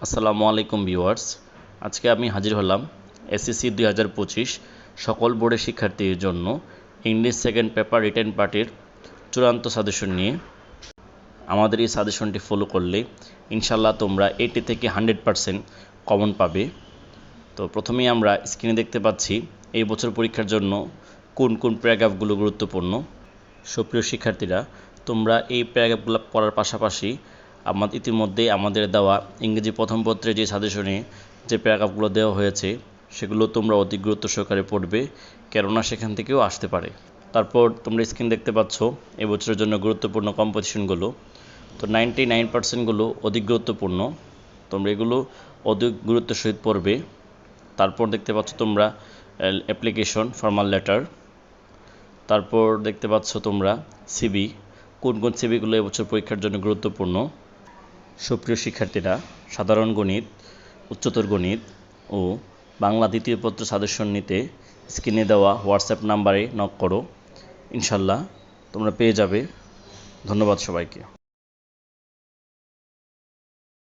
আসসালামু আলাইকুম ভিউয়ার্স। আজকে আমি হাজির হলাম এসএসসি 2025 সকল বোর্ডের শিক্ষার্থীদের জন্য ইংলিশ সেকেন্ড পেপার রিটেন পার্টের চূড়ান্ত সাজেশন নিয়ে। আমাদের এই সাজেশনটি ফলো করলে ইনশাল্লাহ তোমরা 80 থেকে 100% কমন পাবে। তো প্রথমেই আমরা স্ক্রিনে দেখতে পাচ্ছি এই বছর পরীক্ষার জন্য কোন কোন প্যারাগ্রাফগুলো গুরুত্বপূর্ণ। সুপ্রিয় শিক্ষার্থীরা, তোমরা এই প্যারাগ্রাফগুলো পড়ার পাশাপাশি ইতিমধ্যে আমাদের দেওয়া ইংরেজি প্রথম পত্রে যে সাজেশনে যে প্যারাগ্রাফগুলো দেওয়া হয়েছে সেগুলো তোমরা অতি গুরুত্ব সহকারে পড়বে, কেননা সেখান থেকেও আসতে পারে। তারপর তোমরা স্ক্রিন দেখতে পাচ্ছ এবছরের জন্য গুরুত্বপূর্ণ কম্পোজিশনগুলো। তো 99% অধিক গুরুত্বপূর্ণ, তোমরা এগুলো অধিক গুরুত্বের সহিত পড়বে। তারপর দেখতে পাচ্ছ তোমরা অ্যাপ্লিকেশন, ফর্মাল লেটার। তারপর দেখতে পাচ্ছ তোমরা সিভি, কোন কোন সিভিগুলো এবছর পরীক্ষার জন্য গুরুত্বপূর্ণ। সুপ্রিয় শিক্ষার্থীরা, সাধারণ গণিত, উচ্চতর গণিত ও বাংলা দ্বিতীয় পত্র সাজেশন নিতে স্ক্রিনে দেওয়া হোয়াটসঅ্যাপ নাম্বারে নক করো, ইনশাল্লাহ তোমরা পেয়ে যাবে। ধন্যবাদ সবাইকে।